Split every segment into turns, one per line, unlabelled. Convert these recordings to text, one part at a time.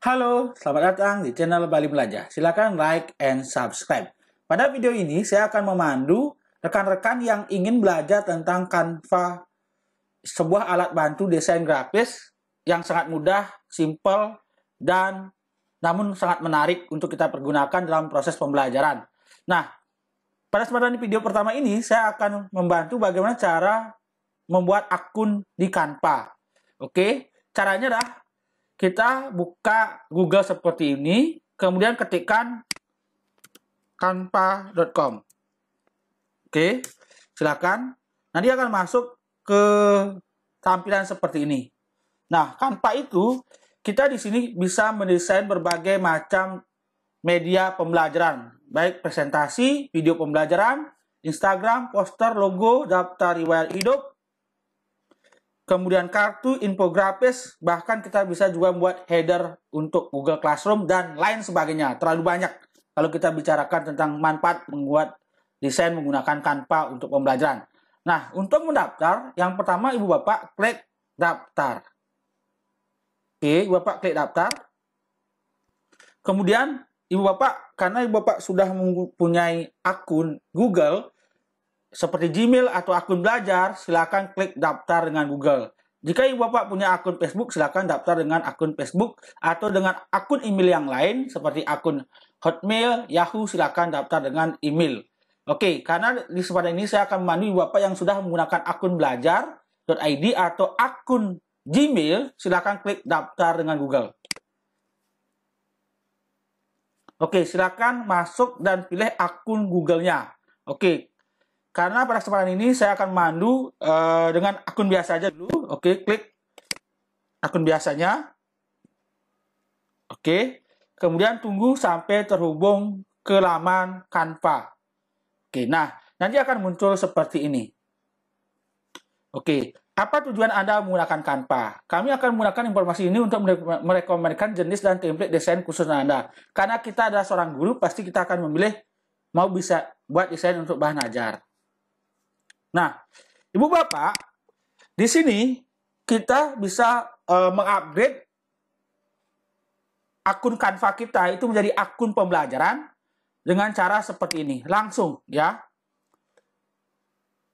Halo, selamat datang di channel Bali Belajar. Silakan like and subscribe. Pada video ini saya akan memandu rekan-rekan yang ingin belajar tentang Canva, sebuah alat bantu desain grafis yang sangat mudah, simple, dan namun sangat menarik untuk kita pergunakan dalam proses pembelajaran. Nah, pada kesempatan video pertama ini saya akan membantu bagaimana cara membuat akun di Canva. Oke, caranya adalah kita buka Google seperti ini, kemudian ketikkan canva.com. Oke, silakan. Nanti akan masuk ke tampilan seperti ini. Nah, Canva itu kita di sini bisa mendesain berbagai macam media pembelajaran, baik presentasi, video pembelajaran, Instagram, poster, logo, daftar riwayat hidup, kemudian kartu, infografis, bahkan kita bisa juga membuat header untuk Google Classroom dan lain sebagainya. Terlalu banyak kalau kita bicarakan tentang manfaat membuat desain menggunakan Canva untuk pembelajaran. Nah, untuk mendaftar, yang pertama Ibu Bapak klik daftar. Oke, Ibu Bapak klik daftar. Kemudian Ibu Bapak, karena Ibu Bapak sudah mempunyai akun Google, seperti Gmail atau akun belajar, silakan klik daftar dengan Google. Jika Ibu Bapak punya akun Facebook, silakan daftar dengan akun Facebook atau dengan akun email yang lain seperti akun Hotmail, Yahoo, silakan daftar dengan email. Oke, karena di kesempatan ini saya akan memandu Ibu Bapak yang sudah menggunakan akun belajar.id atau akun Gmail, silakan klik daftar dengan Google. Oke, silakan masuk dan pilih akun Google-nya. Oke. Karena pada kesempatan ini saya akan memandu dengan akun biasa aja dulu. Oke, klik akun biasanya. Oke, kemudian tunggu sampai terhubung ke laman Canva. Oke, nah nanti akan muncul seperti ini. Oke, apa tujuan Anda menggunakan Canva? Kami akan menggunakan informasi ini untuk merekomendasikan jenis dan template desain khusus Anda. Karena kita adalah seorang guru, pasti kita akan memilih mau bisa buat desain untuk bahan ajar. Nah, Ibu Bapak, di sini kita bisa mengupgrade akun Canva kita itu menjadi akun pembelajaran dengan cara seperti ini. Langsung ya.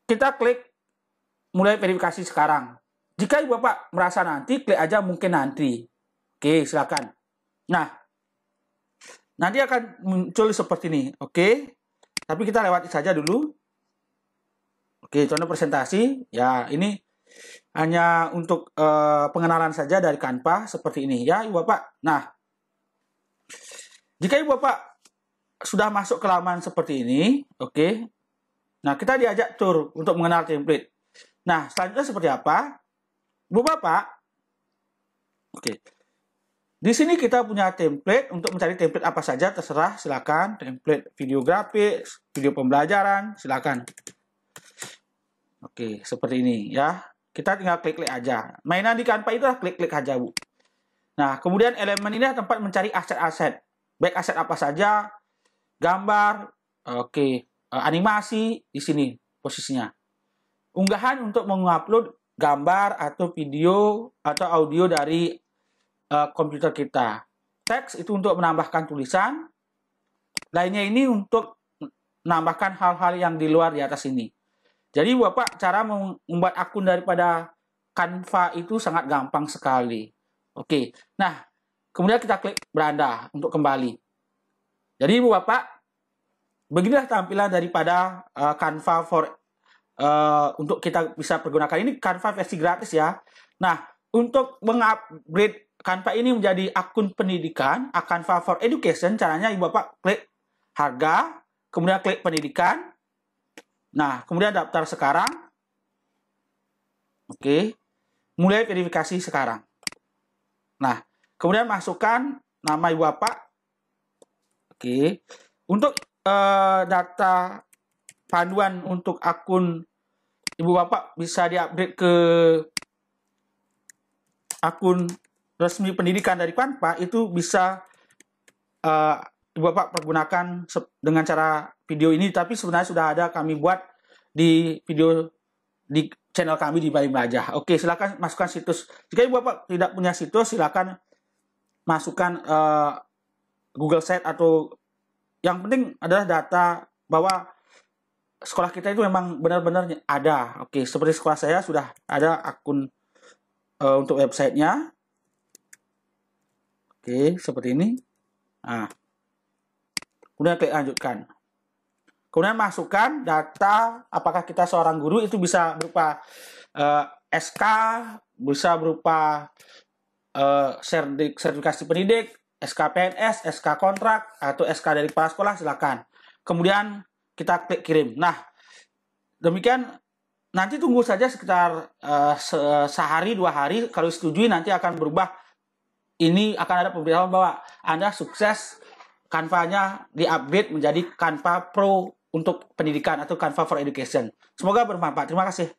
Kita klik mulai verifikasi sekarang. Jika Ibu Bapak merasa nanti, klik aja mungkin nanti. Oke, silakan. Nah, nanti akan muncul seperti ini. Oke, tapi kita lewati saja dulu. Oke, contoh presentasi. Ya, ini hanya untuk pengenalan saja dari Canva seperti ini. Ya, Ibu Bapak. Nah, jika Ibu Bapak sudah masuk ke laman seperti ini, oke. Nah, kita diajak tur untuk mengenal template. Nah, selanjutnya seperti apa? Ibu Bapak, oke. Di sini kita punya template untuk mencari template apa saja, terserah, silakan. Template video grafis, video pembelajaran, silakan. Oke, seperti ini ya. Kita tinggal klik-klik aja. Mainan di Canva itu klik-klik aja, Bu. Nah, kemudian elemen ini adalah tempat mencari aset-aset. Baik aset apa saja, gambar, oke, animasi, di sini posisinya. Unggahan untuk mengupload gambar atau video atau audio dari komputer kita. Teks itu untuk menambahkan tulisan. Lainnya ini untuk menambahkan hal-hal yang di luar di atas ini. Jadi Bapak, cara membuat akun daripada Canva itu sangat gampang sekali. Oke, nah kemudian kita klik beranda untuk kembali. Jadi Ibu Bapak, beginilah tampilan daripada Canva untuk kita bisa pergunakan. Ini Canva versi gratis ya. Nah, untuk mengupgrade Canva ini menjadi akun pendidikan, Canva for Education, caranya Ibu Bapak klik harga, kemudian klik pendidikan. Nah, kemudian daftar sekarang. Oke. Mulai verifikasi sekarang. Nah, kemudian masukkan nama Ibu Bapak. Oke. Untuk data panduan untuk akun Ibu Bapak bisa diupdate ke akun resmi pendidikan dari Canva, itu bisa Ibu Bapak pergunakan dengan cara video ini, tapi sebenarnya sudah ada kami buat di video di channel kami di Bali Belajar. Oke, silakan masukkan situs. Jika Ibu Bapak tidak punya situs, silakan masukkan Google Sheet atau yang penting adalah data bahwa sekolah kita itu memang benar-benar ada. Oke, seperti sekolah saya sudah ada akun untuk websitenya. Oke, seperti ini. Nah, kemudian klik lanjutkan. Kemudian masukkan data apakah kita seorang guru, itu bisa berupa SK, bisa berupa sertifikasi pendidik, SK PNS, SK kontrak, atau SK dari kepala sekolah, silakan. Kemudian kita klik kirim. Nah, demikian nanti tunggu saja sekitar sehari 2 hari. Kalau setujui nanti akan berubah. Ini akan ada pemberitahuan bahwa Anda sukses, Canva-nya di-upgrade menjadi Canva Pro untuk pendidikan atau Canva for Education. Semoga bermanfaat. Terima kasih.